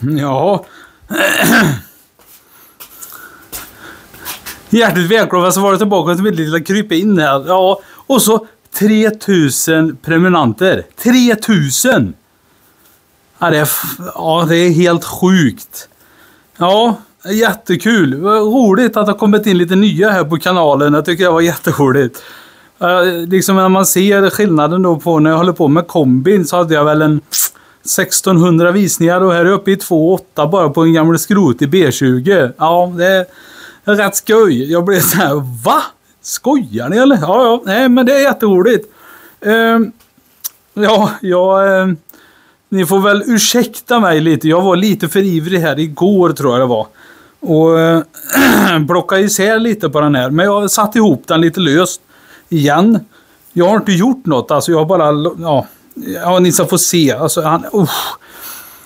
Ja. Hjärtligt välkomna så var det tillbaka till mitt lilla kryp in här. Ja, och så 3000 prenumeranter. 3000! Ja, det är helt sjukt. Ja, jättekul. Vad roligt att det har kommit in lite nya här på kanalen. Jag tycker det var jätteroligt. Liksom när man ser skillnaden då på när jag håller på med kombin så hade jag väl en 1600 visningar och här är uppe i 2,8 bara på en gammal skrot i B20. Ja, det är rätt skoj. Jag blev så här, va? Skojar ni eller? Ja, nej men det är jätteroligt. Ni får väl ursäkta mig lite. Jag var lite för ivrig här igår tror jag det var. Och plockade isär lite på den här. Men jag har satt ihop den lite löst igen. Jag har inte gjort något. Alltså jag har bara... Ja, ni ska få se. Alltså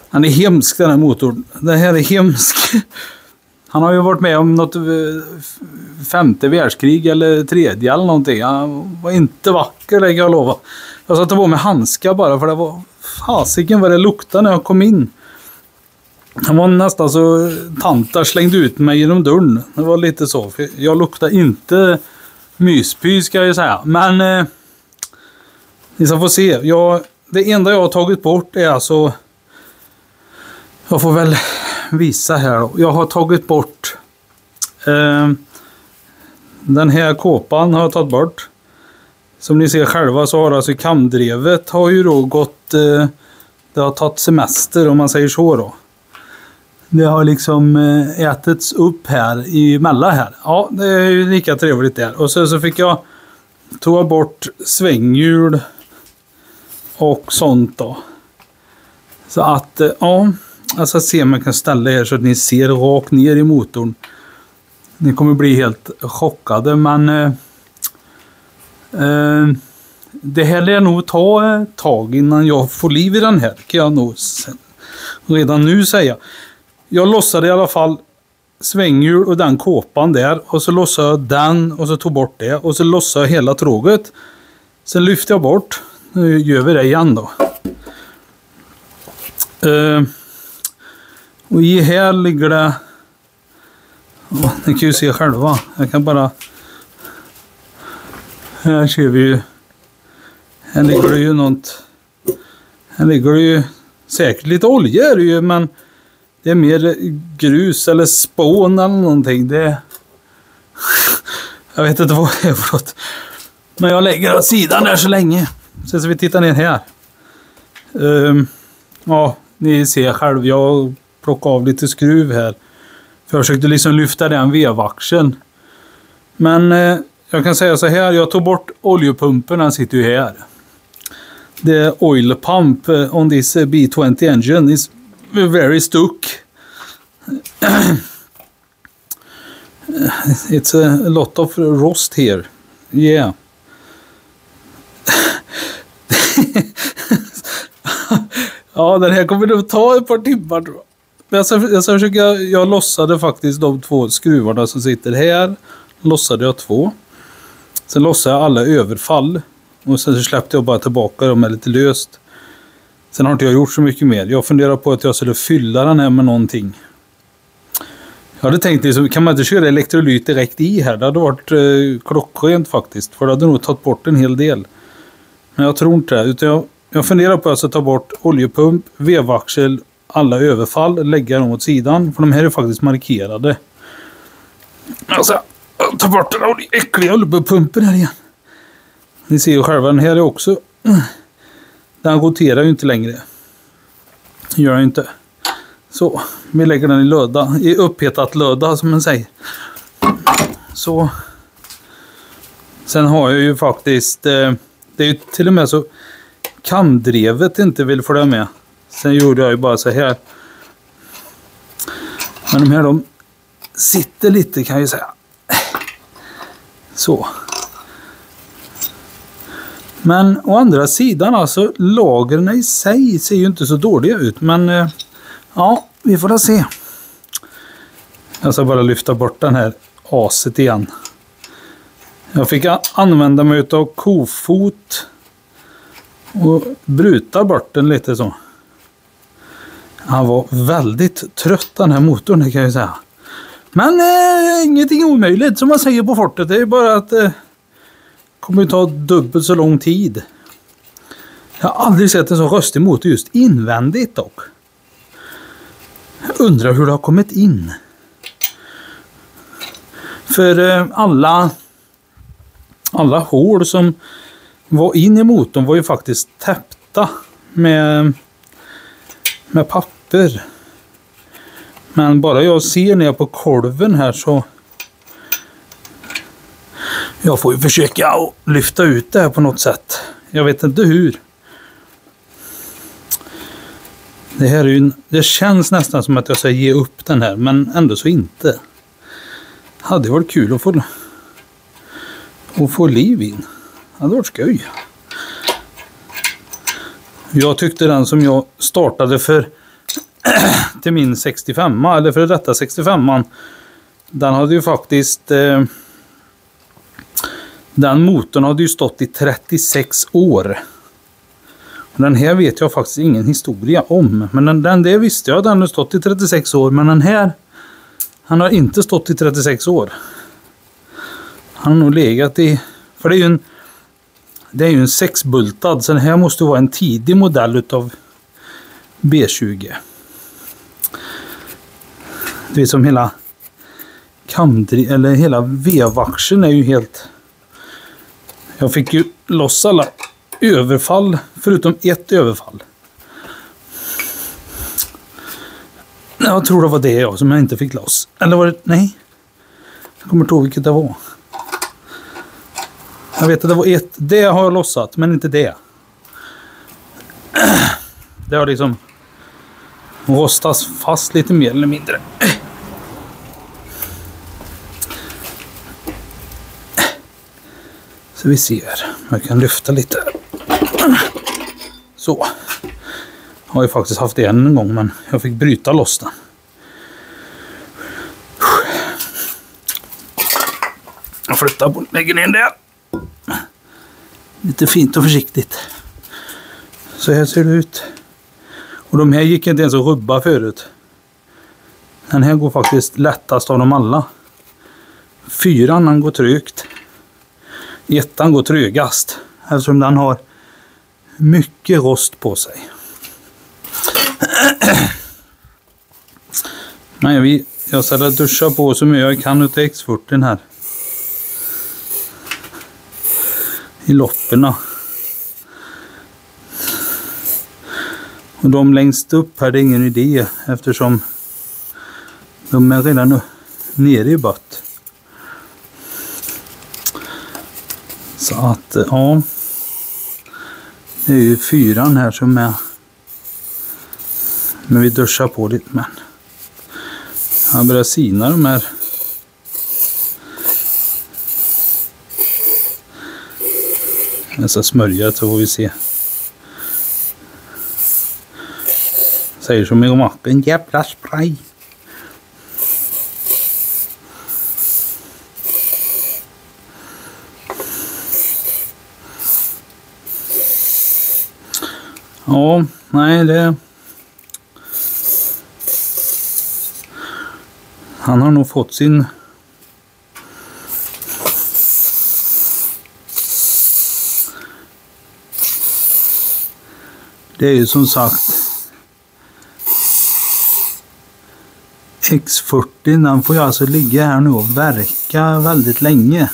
han är hemsk den här motorn. Den här är hemsk. Han har ju varit med om något 5:e världskrig eller 3:e eller någonting. Han var inte vacker, det kan jag lova. Jag satte på med handskar bara för det var fasiken vad det luktade när jag kom in. Han var nästan så tantar slängde ut mig genom dörren. Det var lite så. För jag luktade inte myspy ska jag säga. Men ni ska få se. Det enda jag har tagit bort är alltså... Jag får väl visa här då. Jag har tagit bort... den här kåpan har jag tagit bort. Som ni ser själva så har alltså kamdrevet har ju då gått... det har tagit semester om man säger så då. Det har liksom ätits upp här i mellan här. Ja, det är ju lika trevligt där. Och så fick jag ta bort svänghjul och sånt då. Så att, ja, jag ska se om jag kan ställa er så att ni ser rakt ner i motorn. Ni kommer bli helt chockade, men det här är nog ta ett tag innan jag får liv i den här. Kan jag nog redan nu säga. Jag lossade i alla fall svänghjul och den kåpan där. Och så lossade jag den och så tog bort det. Och så lossade jag hela tråget. Sen lyfte jag bort. Nu gör vi det igen då. Och i här ligger det... ni kan ju se själva. Jag kan bara... Här ser vi ju... Här ligger det ju något... Här ligger det ju... Säkert lite olja är det ju, men... Det är mer grus eller spån eller någonting. Det... Jag vet inte vad det är för något. Men jag lägger åt sidan där så länge. Sen så vi tittar ner här. Ja, ni ser själv. Jag plockar av lite skruv här. För jag försökte liksom lyfta den vevaxeln. Men jag kan säga så här. Jag tog bort oljepumpen. Den sitter ju här. The oil pump on this B20 engine is very stuck. It's a lot of rust here. Yeah. Ja, den här kommer nog ta ett par timmar tror jag. Men jag ska försöka, jag lossade faktiskt de 2 skruvarna som sitter här. Lossade jag 2. Sen lossade jag alla överfall. Och sen så släppte jag bara tillbaka dem lite löst. Sen har inte jag gjort så mycket mer. Jag funderar på att jag skulle fylla den här med någonting. Jag hade tänkt liksom, kan man inte köra elektrolyt direkt i här? Det hade varit klockrent faktiskt. För det hade nog tagit bort en hel del. Men jag tror inte det. Utan jag funderar på att ta bort oljepump, vevaxel, alla överfall. Lägga dem åt sidan. För de här är faktiskt markerade. Alltså, ta bort den äckliga oljepumpen här igen. Ni ser ju själva, den här är också... Den roterar ju inte längre. Gör den inte. Så, vi lägger den i löda. I upphetat löda som man säger. Så. Sen har jag ju faktiskt... det är ju till och med så... Kamdrevet inte vill följa med. Sen gjorde jag ju bara så här. Men de här de sitter lite kan jag säga. Så. Men å andra sidan alltså lagren i sig ser ju inte så dåliga ut. Men ja, vi får da se. Jag ska bara lyfta bort den här aset igen. Jag fick använda mig av kofot och bruta bort den lite så. Han var väldigt trött den här motorn, kan jag ju säga. Men ingenting omöjligt som man säger på fortet. Det är bara att det kommer att ta dubbelt så lång tid. Jag har aldrig sett en så röstig motor just invändigt dock. Jag undrar hur det har kommit in. För alla hål som var in i motorn var ju faktiskt täppta med papper. Men bara jag ser ner på kolven här så jag får ju försöka att lyfta ut det här på något sätt. Jag vet inte hur. Det här är ju, det känns nästan som att jag ska ge upp den här, men ändå så inte. Hade varit kul att få liv in. Det hade varit skoj. Jag tyckte den som jag startade för till min 65, eller för detta 65, den hade ju faktiskt den motorn hade ju stått i 36 år. Den här vet jag faktiskt ingen historia om, men den det visste jag, den har stått i 36 år, men den här han har inte stått i 36 år. Han har nog legat i, för det är ju en 6-bultad, så den här måste vara en tidig modell utav B20. Det är som hela eller hela vevaxeln är ju helt... Jag fick ju loss alla överfall förutom ett överfall. Jag tror det var det som jag inte fick loss. Eller var det... Nej. Jag kommer inte ihåg vilket det var. Jag vet att det var ett. Det har jag lossat, men inte det. Det har liksom rostats fast lite mer eller mindre. Så vi ser. Jag kan lyfta lite. Så. Jag har ju faktiskt haft det en gång, men jag fick bryta loss den. Jag flyttar på, lägger ner där. Lite fint och försiktigt. Så här ser det ut. Och de här gick inte ens att rubba förut. Den här går faktiskt lättast av dem alla. 4 den går trögt. 1 går trögast. Eftersom den har mycket rost på sig. Men jag ska duscha på så mycket jag kan utav X40 här. I lopperna. Och de längst upp här, det är ingen idé eftersom de är redan nere i bött. Så att ja, det är ju 4 här som är, men vi duschar på lite, men jag börjar sina de här. Jag ska smörja så får vi se. Säger som i mappen, jävla spray. Ja, nej det... Han har nog fått sin... Det är ju som sagt X40, den får ju alltså ligga här nu och verka väldigt länge.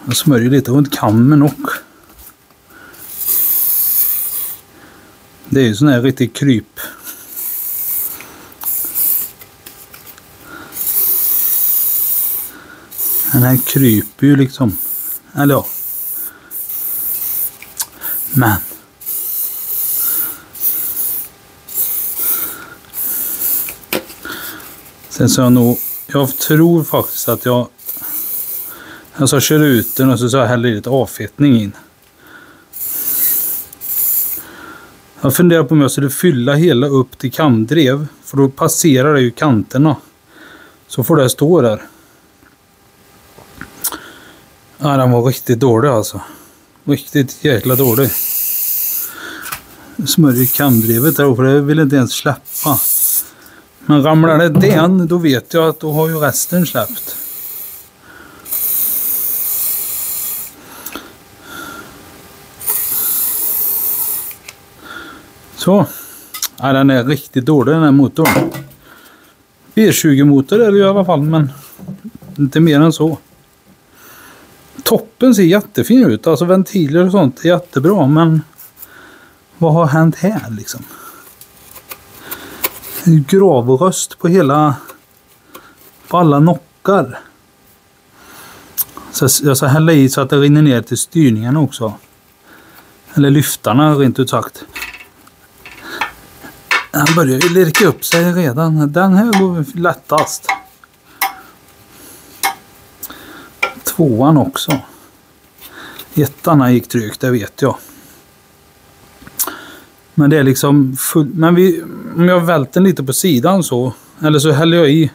Jag smörjer lite runt kammen och det är ju sån här riktigt kryp. Den här kryper ju liksom. Eller ja. Men. Sen så jag tror faktiskt att jag så kör ut den och så jag häller lite avfettning in. Jag funderar på om jag skulle fylla hela upp till kamdrev. För då passerar det ju kanterna. Så får det stå där. Ja, den var riktigt dålig alltså. Riktigt jäkla dålig. smörjer kamdrevet där, för det vill inte ens släppa. Men ramlar det den, då vet jag att då har ju resten släppt. Så. Ja, den är riktigt dålig den här motorn. V20-motor är det i alla fall, men inte mer än så. Toppen ser jättefin ut, alltså ventiler och sånt är jättebra, men vad har hänt här liksom? Gravröst på på alla nockar. Så jag ska hälla i så att det rinner ner till styrningen också. Eller lyftarna rent ut sagt. Han börjar ju lirka upp sig redan. Den här går lättast. Tvåan också. Ettan gick tryggt, det vet jag. Men det är liksom men om jag välter den lite på sidan så, eller så häller jag i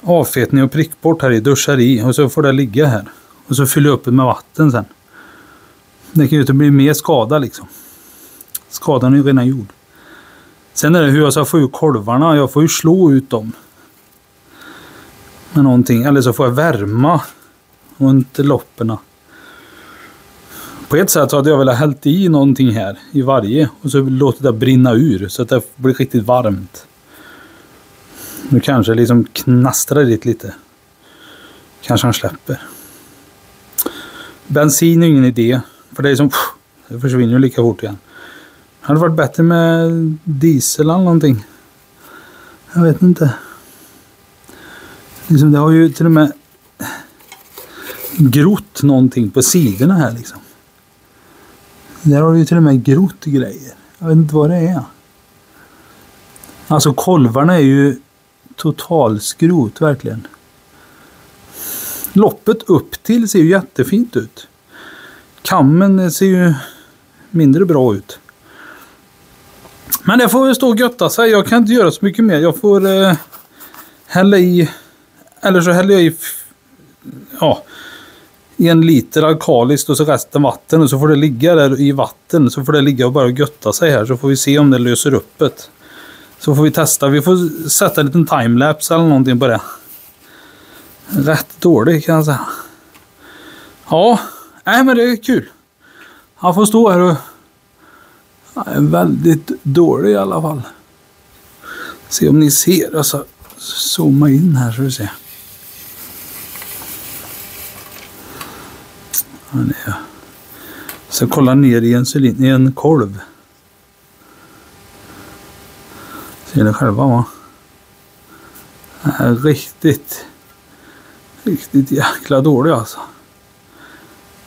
avfetning och prickbort här i, duschar i, och så får det ligga här. Och så fyller jag upp det med vatten sen. Det kan ju inte bli mer skada liksom. Skadan är ju redan gjord. Sen är det hur jag ska få ut kolvarna. Jag får ju slå ut dem med någonting. Eller så får jag värma runt lopperna. På ett sätt så hade jag velat hällt i någonting här i varje. Och så låter det brinna ur så att det blir riktigt varmt. Nu kanske liksom knastrar det lite. Kanske han släpper. Bensin är ingen idé. För det är som... Det försvinner ju lika fort igen. Det hade varit bättre med diesel eller någonting. Jag vet inte. Liksom det har ju till och med grott någonting på sidorna här liksom. Där har ju till och med grott grejer. Jag vet inte vad det är. Alltså kolvarna är ju totalskrot verkligen. Loppet upp till ser ju jättefint ut. Kammen ser ju mindre bra ut. Men det får stå och götta sig. Jag kan inte göra så mycket mer. Jag får hälla i, eller så häller jag i 1 liter alkaliskt och så resten vatten, och så får det ligga där i vatten, så får det ligga och bara götta sig här, så får vi se om det löser upp det. Så får vi testa. Vi får sätta en liten timelapse eller någonting på det. Rätt dålig kan jag säga. Ja, nej men det är kul. Han får stå här och är väldigt dålig i alla fall. Se om ni ser. Alltså, zooma in här så vi ser. Så kolla ner i en kolv. Ser ni själva va? Riktigt jäkla dålig alltså.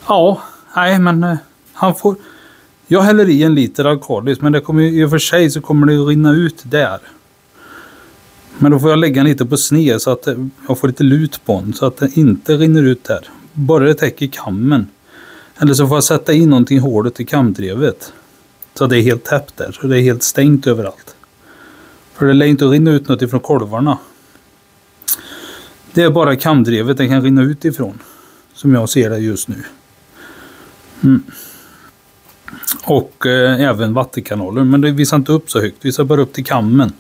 Ja, nej men han får... Jag häller i 1 liter alkaliskt, men det kommer i och för sig så kommer det att rinna ut där. Men då får jag lägga den lite på sned så att jag får lite lut på den, så att det inte rinner ut där. Bara det täcker kammen. Eller så får jag sätta in någonting hårt i kamdrevet. Så det är helt täppt där, så det är helt stängt överallt. För det lär inte rinna ut något ifrån kolvarna. Det är bara kamdrevet det kan rinna ut ifrån. Som jag ser det just nu. Och även vattenkanaler. Men det visar inte upp så högt. Visar bara upp till kammen.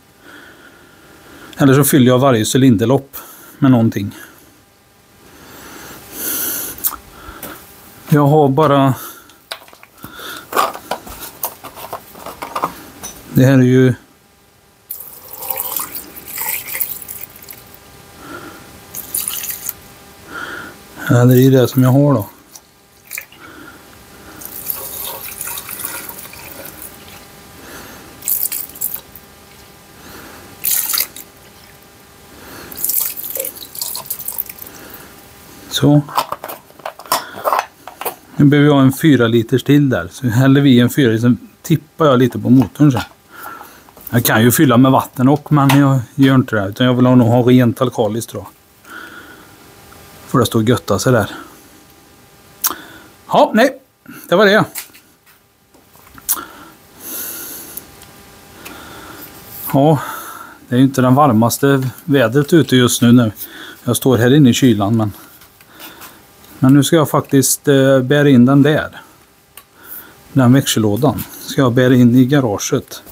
Eller så fyller jag varje cylinderlopp med någonting. Jag har bara... Det här är ju... Ja, det är det som jag har då. Så. Nu behöver jag en 4 liters till där. Så häller vi en 4 liter, så tippar jag lite på motorn sen. Jag kan ju fylla med vatten och, men jag gör inte det. Utan jag vill nog ha rent alkaliskt då. För att stå och götta sig där. Ja, nej. Det var det. Ja, det är ju inte den varmaste vädret ute just nu. Jag står här inne i kylan, men nu ska jag faktiskt bära in den där. Den växellådan ska jag bära in i garaget.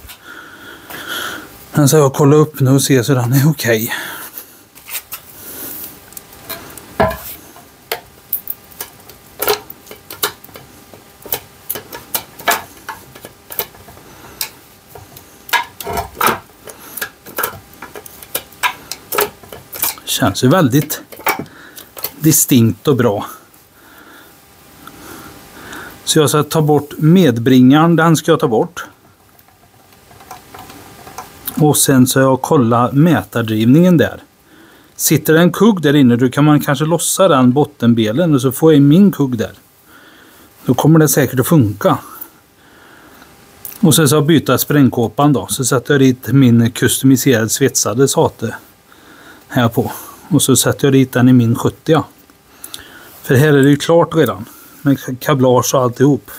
Men så jag kollar upp nu och ser så den är okej. Känns ju väldigt distinkt och bra. Så jag ska ta bort medbringaren, den ska jag ta bort. Och sen så jag kolla mätardrivningen där. Sitter det en kugg där inne, då kan man kanske lossa den bottenbelen och så får jag in min kugg där. Då kommer det säkert att funka. Och sen så jag byta sprängkåpan då. Så sätter jag dit min kustomiserade svetsade sate här på. Och så sätter jag dit den i min 70. För här är det ju klart redan. Med kablage och alltihop.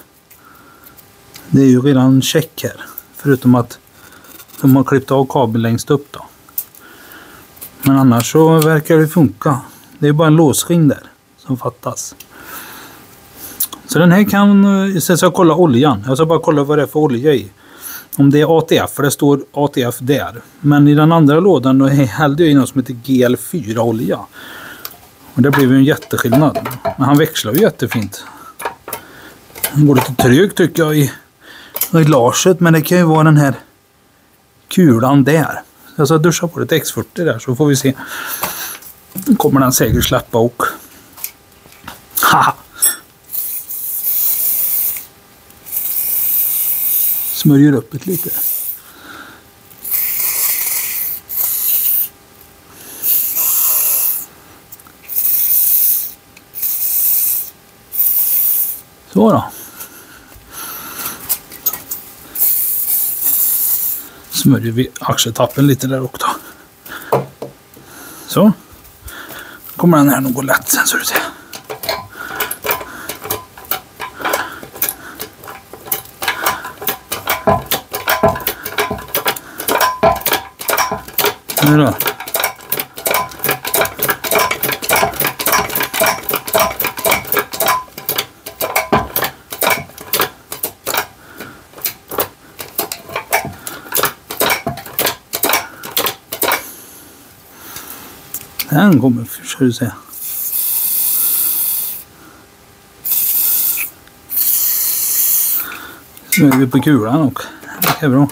Det är ju redan check här. Förutom att de har klippt av kabeln längst upp då. Men annars så verkar det funka. Det är bara en låsring där som fattas. Så den här kan... Sen ska jag kolla oljan. Jag ska bara kolla vad det är för olja i. Om det är ATF, för det står ATF där. Men i den andra lådan då hällde jag in något som heter GL4-olja. Och det blev ju en jätteskillnad. Men han växlar ju jättefint. Han går lite trögt tycker jag i reglaget. Men det kan ju vara den här kulan där. Jag ska duscha på lite X40 där så får vi se. Kommer den säkert släppa och... Haha! Smörjer upp det lite. Så då. Smörjer vi axeltappen lite där också. Så. Kommer den här nog gå lätt sen så du ser. Nu då. Den kommer, ska du se. Nu är vi på kulan och det är bra.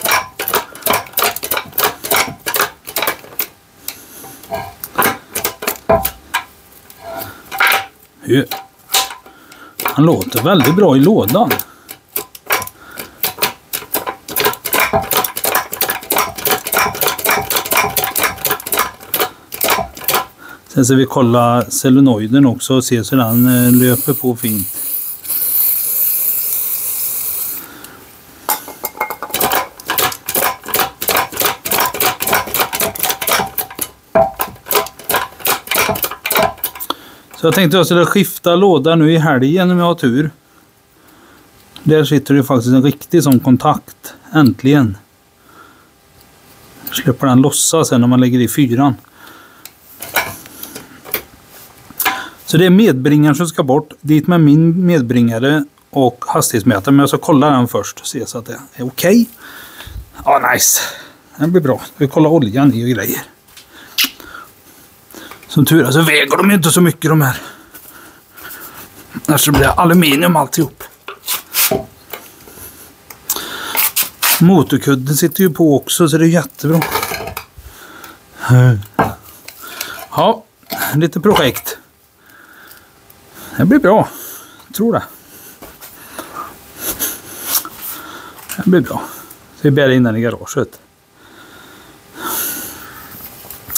Han låter väldigt bra i lådan. Sen ska vi kolla solenoiden också och se så den löper på fint. Så jag tänkte att jag skulle skifta låda nu i helgen om jag har tur. Där sitter det faktiskt en riktig sån kontakt. Äntligen. Släpper den lossa sen när man lägger i 4. Så det är medbringaren som ska bort. Dit med min medbringare och hastighetsmätare. Men jag ska kolla den först och se så att det är okej. Ja, nice. Den blir bra. Vi kollar oljan i och grejer. Som tur är så väger de inte så mycket de här. Annars blir det aluminium alltihop. Motorkudden sitter ju på också så det är jättebra. Ja, lite projekt. Det blir bra. Jag tror det. Det blir bra. Så vi bär in den i garaget.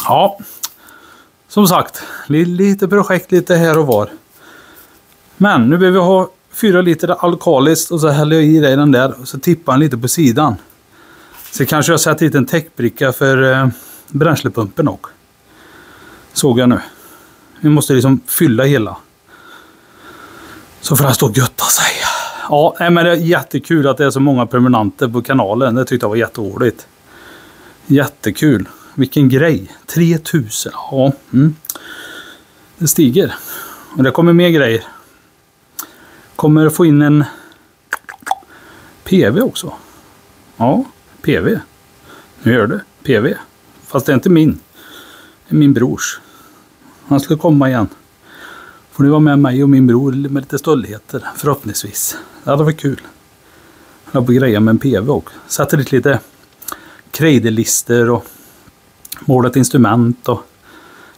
Ja. Som sagt, lite projekt lite här och var. Men nu behöver vi ha 4 liter alkaliskt och så häller jag i den där och så tippar den lite på sidan. Så kanske jag sätter hit en täckbricka för bränslepumpen också. Såg jag nu. Vi måste liksom fylla hela. Så får den stå götta sig. Ja, men det är jättekul att det är så många prenumeranter på kanalen. Det tyckte jag var jätteroligt. Jättekul. Vilken grej. 3000. Ja. Det stiger. Och det kommer mer grejer. Kommer få in en PV också. Ja, PV. Nu gör det. PV. Fast det är inte min. Det är min brors. Han skulle komma igen. Får ni vara med mig och min bror med lite stolligheter. Förhoppningsvis. Det hade varit kul. Jag har på grejer med en PV och satte dit lite krejdelister och målat instrument och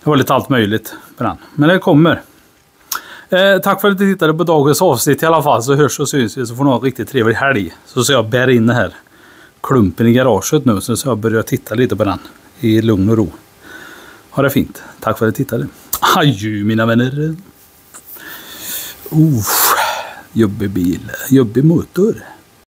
det var lite allt möjligt på den. Men det kommer. Tack för att ni tittade på dagens avsnitt i alla fall, så hörs och syns vi, så får ni ha en riktigt trevlig helg. Så jag bär in det här klumpen i garaget nu, så jag börjar titta lite på den i lugn och ro. Ha det fint. Tack för att ni tittade. Adjö mina vänner. Jobbig bil, jobbig motor.